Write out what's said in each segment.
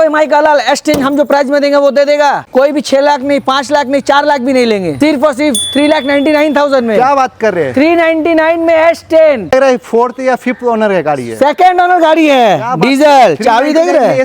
कोई माइक हलाल एक्सचेंज हम जो प्राइस में देंगे वो दे देगा। कोई भी 6 लाख नहीं, 5 लाख नहीं, 4 लाख भी नहीं लेंगे, सिर्फ और सिर्फ 3,99,000 में। क्या बात कर रहे हैं? 399 में S10 फोर्थ या फिफ्थ ओनर की गाड़ी है, सेकेंड ओनर गाड़ी है, डीजल, चाबी देख रहे हैं,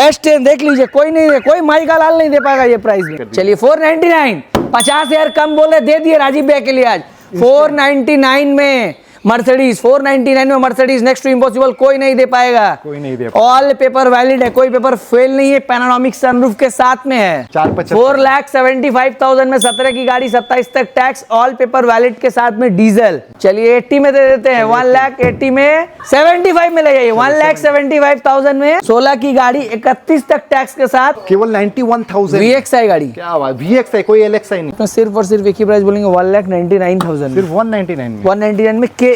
S10 देख लीजिए। कोई नहीं है, कोई माइक हलाल नहीं दे पाएगा ये प्राइस में। चलिए 499, 50,000 कम बोले दे दिए राजीव भैया के लिए आज 499 में मर्सिडीज। 499 में मर्सिडीज, नेक्स्ट टू इम्पॉसिबल कोई नहीं दे पाएगा, कोई नहीं दे पाएगा। ऑल पेपर वैलिड है, कोई पेपर फेल नहीं है, पैनोरामिक सनरूफ के साथ में है। 4,75,000 में 17 की गाड़ी, 27 तक टैक्स, ऑल पेपर वैलिड के साथ में डीजल। चलिए 80 में दे देते हैं, 1,80,000 में 75 में ले जाइए, 1,75,000 में 16 की गाड़ी, 31 तक टैक्स के साथ, केवल 91,000। VXI गाड़ी, क्या बात, VXI कोई LXI नहीं। तो सिर्फ और सिर्फ एक ही प्राइस बोलेंगे 1,99,000 सिर्फ 199 में। 199 में K8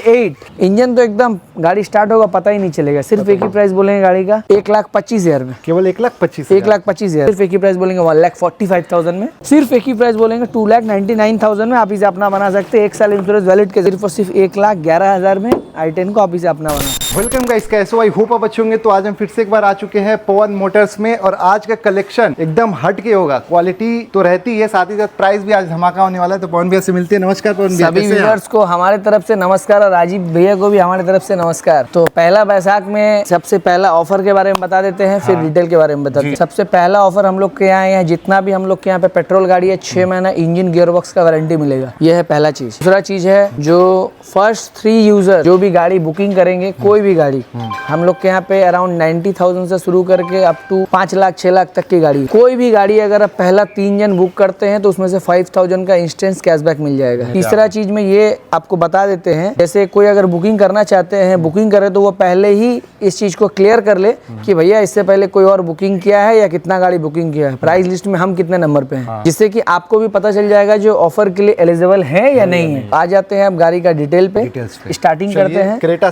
इंजन, तो एकदम गाड़ी स्टार्ट होगा पता ही नहीं चलेगा। सिर्फ एक ही प्राइस बोलेंगे गाड़ी का 1,25,000 में, केवल 1,25,000। 1,25,000। सिर्फ एक ही प्राइस बोलेंगे 1,45,000 में, सिर्फ एक ही प्राइस बोलेंगे 2,99,000 में। आप इसे अपना बना सकते हैं, 1 साल इंश्योरेंस वैलिड के सिर्फ और सिर्फ 1,11,000 में i10 को आप इसे अपना बना। वेलकम गाइस, कैसे हो? आई होप आप अच्छे होंगे। तो आज हम फिर से एक बार आ चुके हैं पवन मोटर्स में, और आज का कलेक्शन एकदम हट के होगा। क्वालिटी तो रहती है, साथ ही साथ प्राइस भी आज धमाका होने वाला है। तो पवन भैया से मिलते हैं। नमस्कार पवन भैया। सभी व्यूअर्स को हमारे तरफ से नमस्कार, और राजीव भैया को भी हमारे तरफ से नमस्कार। तो पहला बैसाख में सबसे पहला ऑफर के बारे में बता देते हैं, फिर डिटेल के बारे में बताते हैं। सबसे पहला ऑफर हम लोग के यहाँ है, जितना भी हम लोग के यहाँ पे पेट्रोल गाड़ी है 6 महीना इंजन गियरबॉक्स का वारंटी मिलेगा। यह है पहला चीज। दूसरा चीज है, जो फर्स्ट 3 यूजर जो भी गाड़ी बुकिंग करेंगे, कोई भी गाड़ी, हम लोग के यहाँ पे अराउंड 90,000 से शुरू करके अप टू 5 लाख 6 लाख तक की गाड़ी, कोई भी गाड़ी अगर आप पहला 3 जन बुक करते हैं तो उसमें से 5,000 का इंस्टेंट कैशबैक मिल जाएगा। तीसरा चीज में ये आपको बता देते हैं, जैसे कोई अगर बुकिंग करना चाहते हैं, बुकिंग करे तो वो पहले ही इस चीज को क्लियर कर ले कि भैया इससे पहले कोई और बुकिंग किया है या कितना गाड़ी बुकिंग किया है, प्राइस लिस्ट में हम कितने नंबर पे हैं, जिससे कि आपको भी पता चल जाएगा जो ऑफर के लिए एलिजिबल है या नहीं है। आ जाते हैं अब गाड़ी का डिटेल पे, स्टार्टिंग करते हैं क्रेटा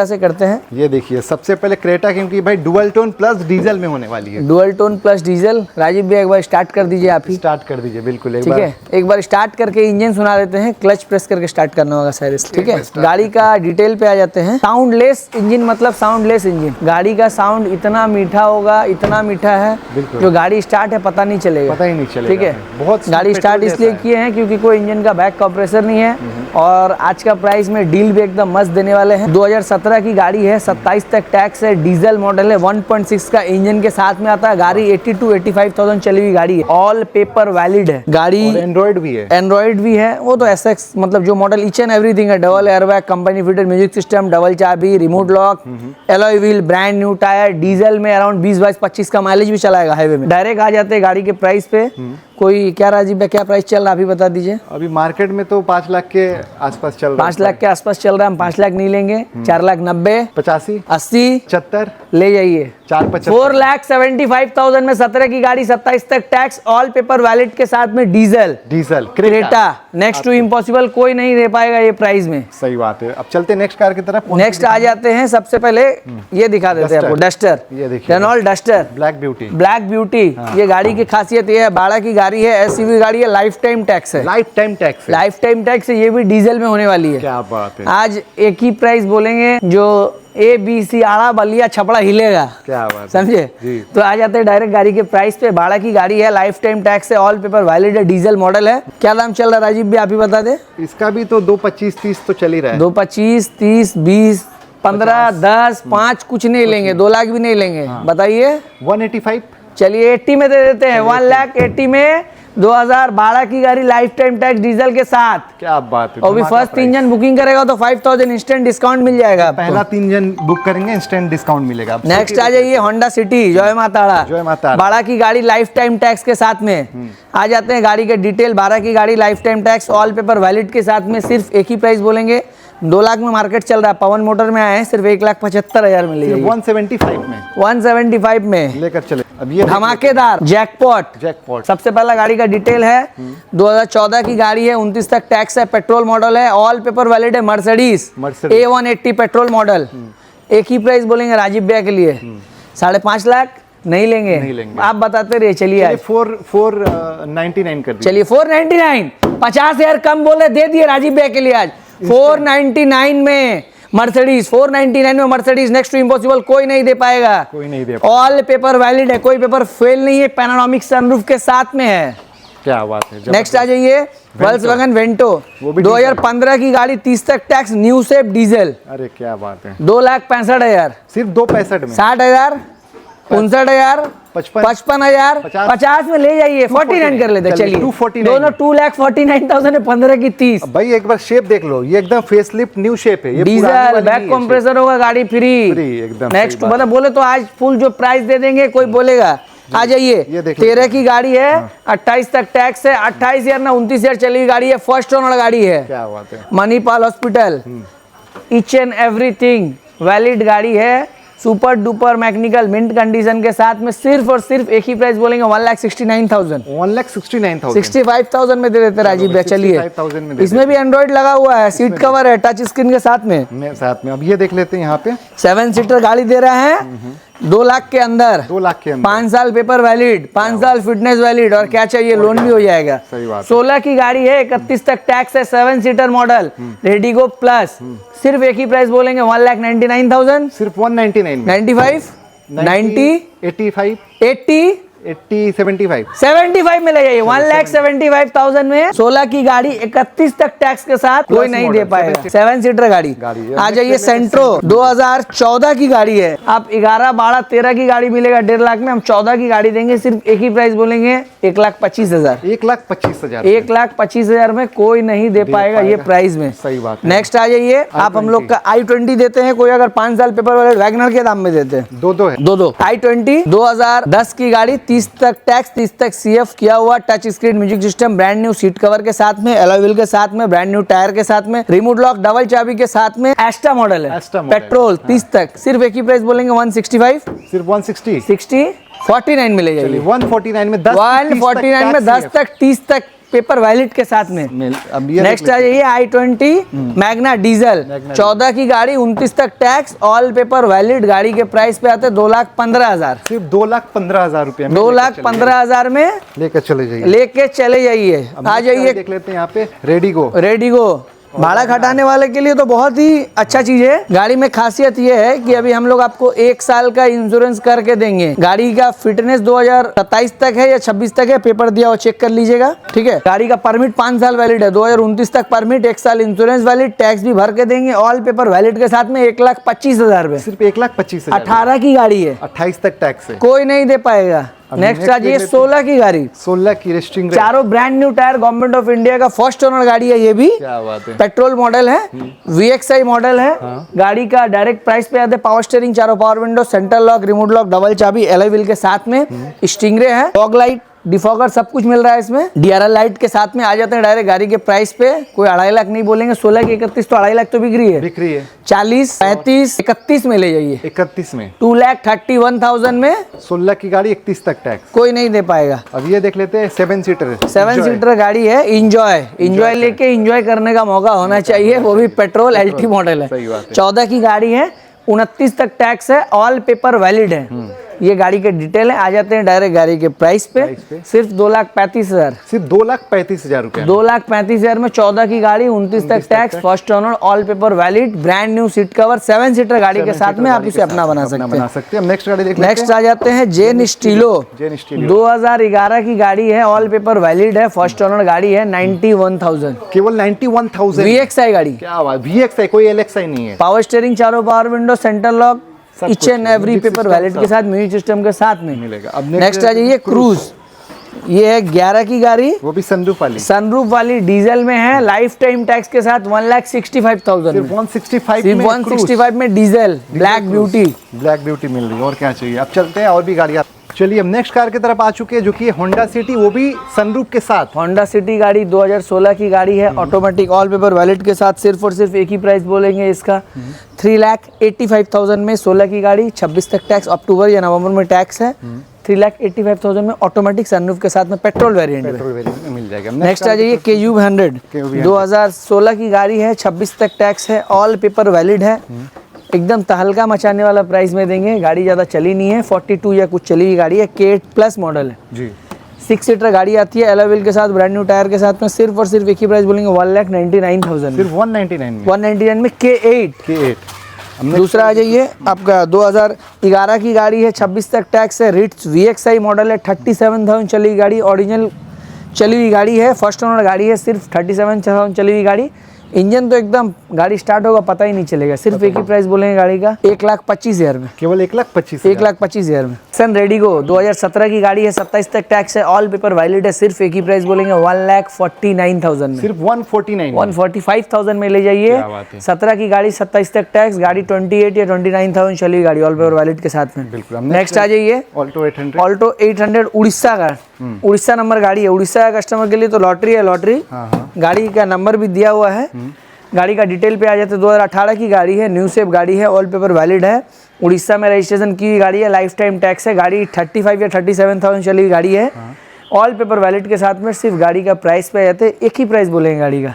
से करते हैं। ये देखिए सबसे पहले क्रेटा, क्योंकि भाई डुअल टोन प्लस डीजल में होने वाली है। Dual tone plus diesel. Rajiv भैया एक बार स्टार्ट कर दीजिए, आप ही स्टार्ट कर दीजिए। बिल्कुल, ठीक है। एक बार स्टार्ट करके इंजन सुना देते हैं, क्लच प्रेस करके स्टार्ट करना होगा शायद, ठीक है। गाड़ी का डिटेल पे आ जाते हैं। साउंडलेस इंजन मतलब साउंडलेस इंजन, गाड़ी का साउंड इतना मीठा होगा, इतना मीठा है जो गाड़ी स्टार्ट है पता नहीं चलेगा, पता ही नहीं चलेगा। ठीक है। बहुत गाड़ी स्टार्ट इसलिए किए हैं क्योंकि कोई इंजन का बैक कंप्रेसर नहीं है, और आज का प्राइस में डील भी एकदम मस्त देने वाले हैं। 2017 की गाड़ी है, 27 तक टैक्स है, डीजल मॉडल है, 1.6 का इंजन के साथ में आता है। गाड़ी 82-85,000 चली हुई गाड़ी है, ऑल पेपर वैलिड है गाड़ी। एंड्रॉइड भी है, वो तो SX मतलब जो मॉडल ईच एंड एवरीथिंग है, double airbag, company fitted music system, double चाबी, remote lock, alloy wheel, brand new tyre, diesel में अराउंड 20-22-25 का माइलेज भी चलाएगा हाईवे में। डायरेक्ट आ जाते हैं गाड़ी के प्राइस पे। कोई क्या राजीव भाई, क्या प्राइस चल रहा है अभी बता दीजिए। अभी मार्केट में तो 5 लाख के आसपास चल रहा है। 5 लाख के आसपास चल रहा है। हम 5 लाख नहीं लेंगे, 4,90,000, 85, 80, 75 ले जाइए। 4,75,000 में 17 की गाड़ी, 27 तक टैक्स, ऑल पेपर वैलिड के साथ में diesel Creta. Next to impossible कोई नहीं दे पाएगा ये प्राइस में। सही बात है। अब चलते नेक्स्ट कार की तरफ। नेक्स्ट आ जाते हैं, सबसे पहले ये दिखा देते हैं आपको, डस्टर। ये देखिए, रेनॉल्ट डस्टर ब्लैक ब्यूटी। ये गाड़ी की खासियत ये है, 12 की गाड़ी है, SUV गाड़ी है, लाइफ टाइम टैक्स है। लाइफ टाइम टैक्स है, ये भी डीजल में होने वाली है। क्या बात है। आज एक ही प्राइस बोलेंगे, जो ABC आड़ा बलिया छपड़ा हिलेगा। क्या बात, समझे। तो आ जाते हैं डायरेक्ट गाड़ी के प्राइस पे। 12 की गाड़ी है, लाइफ टाइम टैक्स है, ऑल पेपर वैलिड है, डीजल मॉडल है। क्या दाम चल रहा है राजीव भी, आप ही बता दे। इसका भी तो 2,25,30 तो चल ही रहा है। 2,25,30, 20, 15, 10, 5 कुछ नहीं लेंगे, 2 लाख भी नहीं लेंगे। बताइए 185। चलिए 80 में दे देते हैं, 1,80,000 में 2012 की गाड़ी, लाइफ टाइम टैक्स, डीजल के साथ। क्या बात है। और भी फर्स्ट 3 जन बुकिंग करेगा तो 5,000 इंस्टेंट डिस्काउंट मिल जाएगा। पहला 3 जन बुक करेंगे, इंस्टेंट डिस्काउंट मिलेगा। नेक्स्ट आ जाइए होंडा सिटी, जय माता। 12 की गाड़ी, लाइफ टाइम टैक्स के साथ में। आ जाते हैं गाड़ी के डिटेल। 12 की गाड़ी, life time tax, all paper valid के साथ में। सिर्फ एक ही प्राइस बोलेंगे, 2 लाख में मार्केट चल रहा है। पवन मोटर में आए हैं, सिर्फ 1,75,000 में लीजिए। 175 में लेकर चले। अब ये धमाकेदार जैकपॉट। सबसे पहला गाड़ी का डिटेल है, 2014 की गाड़ी है, 29 तक टैक्स है, पेट्रोल मॉडल है, ऑल पेपर वैलिड है, मर्सिडीज A180 पेट्रोल मॉडल। एक ही प्राइस बोलेंगे राजीव भैया के लिए, 5.5 लाख नहीं लेंगे। आप बताते रहिए। चलिए 499 कर दीजिए। चलिए 499, 50,000 कम बोले दे दिए राजीव भैया के लिए आज 499 में मर्सिडीज 499 में मर्सिडीज, नेक्स्ट टू इम्पॉसिबल कोई नहीं दे पाएगा, कोई नहीं दे ऑल पेपर वैलिड है, कोई पेपर फेल नहीं है, पैनोरामिक सनरूफ के साथ में है। क्या बात है। नेक्स्ट आ जाइए वोल्क्सवैगन वेंटो, वो भी 2015 की गाड़ी, 30 तक टैक्स, न्यू शेप डीजल, अरे क्या बात है। 2,65,000, सिर्फ 265 में 60,000, 59,000, 55,000, 50 में ले जाइए, 49 कर लेते चलिए, 249 दोनों 2,49,000 है, 15 की 30, भाई एक बार शेप देख लो, ये एकदम फेसलिफ्ट न्यू शेप है, ये पुरानी डीजल वाली बैक नहीं है कंप्रेसर होगा, गाड़ी फ्री एकदम नेक्स्ट। सही बात। मतलब बोले तो आज फुल जो प्राइस दे देंगे, कोई बोलेगा आ जाइए। ये देख 13 की गाड़ी है, 28 तक टैक्स है, 28,000 ना 29,000 चली हुई गाड़ी है, फर्स्ट ओनर गाड़ी है, क्या बात है। Manipal hospital, each and everything valid गाड़ी है, super duper mechanical mint condition के साथ में, सिर्फ और सिर्फ एक ही प्राइस बोलेंगे 1,69,000, 1,69,000 65,000 में दे देते राजीव भैया। चलिए 65,000 में दे इसमें भी एंड्रॉइड लगा हुआ है, सीट कवर है, टच स्क्रीन के साथ में, साथ में। अब ये देख लेते हैं यहाँ पे 7 सीटर गाड़ी दे रहा है, 2 लाख के अंदर, 2 लाख के अंदर, 5 साल पेपर वैलिड, 5 साल फिटनेस वैलिड, और क्या चाहिए लोन भी हो जाएगा। सही बात है। 16 की गाड़ी है, 31 तक टैक्स है, 7 सीटर मॉडल, रेडिगो प्लस, सिर्फ एक ही प्राइस बोलेंगे 1,99,000, सिर्फ 199 में, 95, 90, 85, 80, 80, 75, 75 में ले जाइए, 1,75,000 में 16 की गाड़ी, 31 तक टैक्स के साथ, कोई नहीं दे पाएगा, 7 सीटर गाड़ी। है। आ जाइए सेंट्रो, 2014 की गाड़ी है, आप 11, 12, 13 की गाड़ी मिलेगा 1.5 लाख में, हम 14 की गाड़ी देंगे, सिर्फ एक ही प्राइस बोलेंगे 1,25,000, 1,25,000, 1,25,000 में कोई नहीं दे पाएगा ये प्राइस में। सही बात है। नेक्स्ट आ जाइए, आप हम लोग का i20 देते हैं, कोई अगर 5 साल पेपर वाले वैगनर के दाम में देते हैं, दो है, दो i20 2010 की गाड़ी, 30 तक टैक्स, 30 तक CF किया हुआ, touch screen music system, brand new seat cover के साथ में, अलॉय व्हील के साथ में, ब्रांड न्यू टायर के साथ में, रिमोट लॉक डबल चाबी के साथ में, एस्टा मॉडल है, एस्टा मॉडल, पेट्रोल 30 तक, सिर्फ एक ही प्राइस बोलेंगे 165, सिर्फ 160, 60, 49 में ले जाइए, 149 में 10, 149 में 10 तक 30 तक पेपर वैलिड के साथ में। अब ये नेक्स्ट आ जाइए i20 मैग्ना डीजल, 14 की गाड़ी, 29 तक टैक्स, ऑल पेपर वैलिड, गाड़ी के प्राइस पे आते 2,15,000, सिर्फ 2,15,000 रुपए में, 2,15,000 में लेकर चले जाइए, लेके चले जाइए। आ जाइए देख लेते हैं यहाँ पे रेडिगो, रेडिगो, भाड़ा घटाने वाले के लिए तो बहुत ही अच्छा चीज है। गाड़ी में खासियत ये है कि अभी हम लोग आपको 1 साल का इंश्योरेंस करके देंगे, गाड़ी का फिटनेस 2027 तक है या 26 तक है, पेपर दिया हो चेक कर लीजिएगा, ठीक है। गाड़ी का परमिट 5 साल वैलिड है, 2029 तक परमिट, 1 साल इंश्योरेंस वैलिड, टैक्स भी भर के देंगे, ऑल पेपर वैलिड के साथ में 1,25,000 रुपए, सिर्फ 1,25,000, 18 की गाड़ी है, 28 तक टैक्स है, कोई नहीं दे पाएगा। नेक्स्ट आ जाइए 16 की गाड़ी, 16 की रेस्टिंग, चारों brand new tyre, government of India का फर्स्ट ओनर गाड़ी है, ये भी क्या बात है, पेट्रोल मॉडल है, VXI मॉडल है, गाड़ी का डायरेक्ट प्राइस पे आते, पावर स्टीयरिंग, चारों power window, central lock, remote lock, double चाबी, अलॉय व्हील के साथ में, स्टिंगरे है, फॉग लाइट, डिफॉगर सब कुछ मिल रहा है इसमें, DRL लाइट के साथ में। आ जाते हैं डायरेक्ट गाड़ी के प्राइस पे, कोई 2.5 लाख नहीं बोलेंगे, 16 की 31 तो 2.5 लाख तो बिक रही है, 40, 35, 31 में ले जाइए, 31 में, 2,31,000 में 16 की गाड़ी, 31 तक टैक्स, कोई नहीं दे पाएगा। अब ये देख लेते हैं 7 सीटर, 7 सीटर गाड़ी है, इंजॉय लेके इंजॉय करने का मौका होना चाहिए, वो भी पेट्रोल LT मॉडल है, सही बात है। 14 की गाड़ी है, 29 तक टैक्स है, ऑल पेपर वैलिड है। ये गाड़ी के डिटेल है। आ जाते हैं डायरेक्ट गाड़ी के प्राइस पे, सिर्फ 2,35,000, सिर्फ 2,35,000 रुपए, 2,35,000 में 14 की गाड़ी, 29 तक tax, first owner, all paper valid, brand new seat cover, 7 seater गाड़ी के साथ में आप इसे अपना बना सकते हैं। नेक्स्ट गाड़ी देख लेते हैं। नेक्स्ट आ जाते हैं जेन स्टीलो, 2011 की गाड़ी है, ऑल पेपर वैलिड है, फर्स्ट ओनर गाड़ी है, 91,000, केवल 91,000, VXI गाड़ी, क्या बात, VXI, कोई LXI नहीं है, पावर स्टीयरिंग, चारों power window, central lock, each and every paper valid के साथ, म्यूजिक सिस्टम के साथ में मिलेगा। अब नेक्स्ट आ जाइए क्रूज, ये है 11 की गाड़ी, वो भी सनरूफ वाली डीजल में है, लाइफ टाइम टैक्स के साथ, 1,65,000 में, 165 में डीजल, ब्लैक ब्यूटी मिल रही है, और क्या चाहिए। अब चलते हैं और भी गाड़ियाँ। चलिए अब नेक्स्ट कार की तरफ आ चुके हैं, जो कि होंडा सिटी, वो भी सनरूफ के साथ। होंडा सिटी गाड़ी 2016 की गाड़ी है, ऑटोमेटिक, ऑल पेपर वैलिड के साथ, सिर्फ और सिर्फ एक ही प्राइस बोलेंगे इसका, 3,85,000 में 16 की गाड़ी, 26 तक टैक्स, अक्टूबर या नवंबर में टैक्स है, 3,85,000 में ऑटोमेटिक सनरूफ के साथ में, पेट्रोल वेरिएंट में मिल जाएगा। नेक्स्ट आ जाइए KUV 100, 2016 की गाड़ी है, 26 तक टैक्स है, ऑल पेपर वैलिड है, एकदम तहलका मचाने वाला प्राइस में देंगे, गाड़ी ज़्यादा चली नहीं है, 42 या कुछ चली हुई गाड़ी है, K8 प्लस मॉडल है जी, 6 सीटर गाड़ी आती है अलॉय व्हील के साथ, ब्रांड न्यू टायर के साथ में। सिर्फ और सिर्फ एक ही प्राइस बोलेंगे 1,99,000 सिर्फ 199 में 199 में K8। हमने दूसरा आ जाइए आपका 2011 की गाड़ी है, 26 तक टैक्स है, रिट्स VXI मॉडल है, 37,000 चली हुई गाड़ी, ओरिजिनल चली हुई गाड़ी है, फर्स्ट ओनर गाड़ी है, सिर्फ 37,000 चली हुई गाड़ी। इंजन तो एकदम गाड़ी स्टार्ट होगा पता ही नहीं चलेगा। सिर्फ एक ही प्राइस बोलेंगे गाड़ी का 1,25,000 में, केवल 1,25,000 1,25,000 में। सन रेडिगो 2017 की गाड़ी है, 27 तक टैक्स है, ऑल पेपर वैलिड है। सिर्फ एक ही प्राइस बोलेंगे 1,49,000 में, सिर्फ 149 145,000 में ले जाइए। क्या बात है। 17 की गाड़ी, 27 तक टैक्स, गाड़ी 28 या 29,000 चली हुई गाड़ी, ऑल पेपर वैलिड के साथ में। बिल्कुल। नेक्स्ट आ जाइए ऑल्टो 800। ऑल्टो 800 उड़ीसा का, उड़ीसा नंबर गाड़ी है। उड़ीसा का कस्टमर के लिए तो लॉटरी है, लॉटरी। गाड़ी का नंबर भी दिया हुआ है। गाड़ी का डिटेल पे आ जाते हैं। 2018 की गाड़ी है, न्यू शेप गाड़ी है, ऑल पेपर वैलिड है, उड़ीसा में रजिस्ट्रेशन की गाड़ी है, लाइफ टाइम टैक्स है। गाड़ी 35 या 37,000 चली हुई गाड़ी है, ऑल पेपर वैलिड के साथ में। सिर्फ गाड़ी का प्राइस पे आ जाते हैं, एक ही प्राइस बोलेंगे गाड़ी का,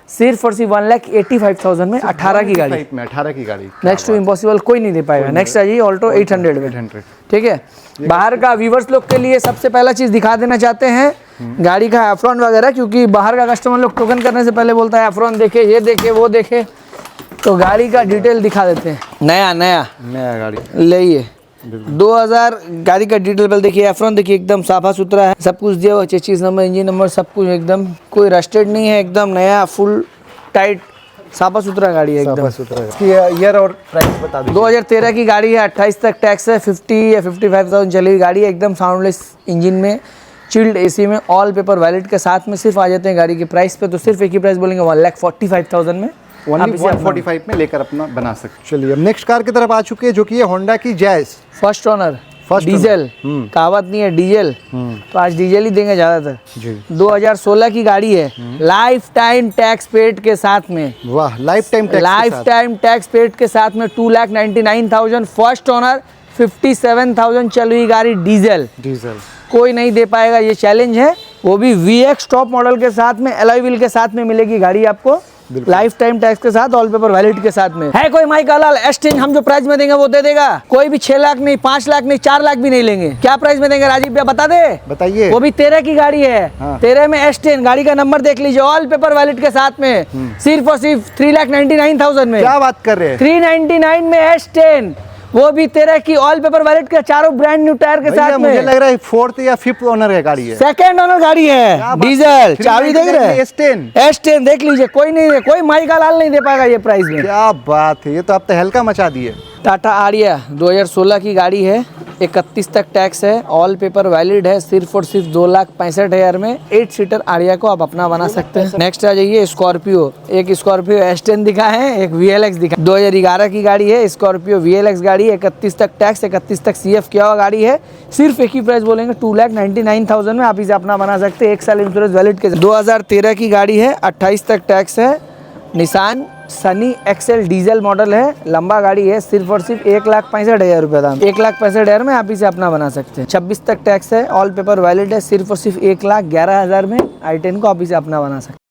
सिर्फ और सिर्फ 1,85,000 में 18 की गाड़ी। 18 की गाड़ी। नेक्स्ट टू इम्पॉसिबल कोई नहीं दे पाएगा। नेक्स्ट आ जाइए ऑल्टो 800 में, ठीक है। बाहर का व्यूवर्स लोग के लिए सबसे पहला चीज़ दिखा देना चाहते हैं गाड़ी का एफ्रॉन वगैरह, क्योंकि बाहर का कस्टमर लोग टोकन करने से पहले बोलता है एफ्रॉन देखे, ये देखे, वो देखे, तो गाड़ी का डिटेल दिखा देते हैं। नया गाड़ी लेइए 2000 गाड़ी का डिटेल पहले देखिए। एफ्रॉन देखिए एकदम साफा सुथरा है, सब कुछ दिया हुआ, चेसिस नंबर, इंजन नंबर, सब कुछ एकदम कोई रस्टेड नहीं है, एकदम नया फुल टाइट साफा सुथरा गाड़ी है एकदम। इसकी ईयर और प्राइस बता दो। 2013 की गाड़ी है, 28 तक टैक्स है, 50 या 55,000 चली हुई गाड़ी है, एकदम साउंडलेस इंजन में, चिल्ड एसी में, ऑल पेपर वैलिड के साथ में। सिर्फ आ जाते हैं गाड़ी के प्राइस पे, तो सिर्फ एक ही प्राइस बोलेंगे 1,45,000 में। ओनली 145 में लेकर अपना बना सकते। चलिए अब नेक्स्ट कार की तरफ आ चुके हैं, जो कि है होंडा की जैज़ फर्स्ट ओनर, डीजल। कहावत नहीं है डीजल, तो आज डीजल ही देंगे ज़्यादातर जी। 2016 की गाड़ी है, लाइफ टाइम टैक्स पेड के साथ में। वाह, लाइफ टाइम टैक्स पेड के साथ में, 2,99,000, फर्स्ट ओनर, 57,000 चली हुई गाड़ी, डीजल। कोई नहीं दे पाएगा, ये चैलेंज है। वो भी VX टॉप मॉडल के साथ में, अलॉय व्हील के साथ में मिलेगी गाड़ी आपको, लाइफ टाइम टैक्स के साथ, ऑल पेपर वैलिड के साथ में। है कोई माइक हलाल एक्सचेंज, हम जो प्राइस में देंगे वो दे देगा। कोई भी 6 लाख नहीं, 5 लाख नहीं, 4 लाख भी नहीं लेंगे। क्या प्राइस में देंगे राजीव भैया, बता दे, बताइए। वो भी 13 की गाड़ी है, 13 में S10, गाड़ी का नंबर देख लीजिए, ऑल पेपर वैलिड के साथ में। सिर्फ और सिर्फ 3,99,000 में। क्या बात कर रहे हैं, 399 में S10, वो भी 13 की, ऑल पेपर वैलिड के, चारों ब्रांड न्यू टायर के साथ में। मुझे लग रहा है 4th या 5th ओनर है गाड़ी है, सेकंड ओनर गाड़ी है, डीजल। चाबी देख रहे हैं, S10 S10 देख लीजिए। कोई नहीं, कोई माई का लाल नहीं दे पाएगा ये प्राइस में। क्या बात है, ये तो आप तो हल्का मचा दिए। टाटा आरिया 2016 की गाड़ी है, 31 तक टैक्स है, ऑल पेपर वैलिड है, सिर्फ और सिर्फ 2,65,000 में। 8 सीटर आरिया को आप अपना बना सकते हैं। नेक्स्ट आ जाइए स्कॉर्पियो, एक स्कॉर्पियो S10 दिखा है, एक VLX दिखा। 2011 की गाड़ी है, स्कॉर्पियो VLX गाड़ी, 31 तक टैक्स, 31 तक CF किया हुआ गाड़ी है। सिर्फ एक ही प्राइस बोलेंगे 2,99,000 में, आप इसे अपना बना सकते हैं, 1 साल इंश्योरेंस वैलिड के। 2013 की गाड़ी है, 28 तक टैक्स है, Nissan Sunny XL diesel model है, लंबा गाड़ी है, सिर्फ और सिर्फ 1,65,000 रुपये दाम, 1,65,000 में आप इसे अपना बना सकते हैं। 26 तक टैक्स है, ऑल पेपर वैलिड है, सिर्फ और सिर्फ 1,11,000 में i10 को आप इसे अपना बना सकते हैं।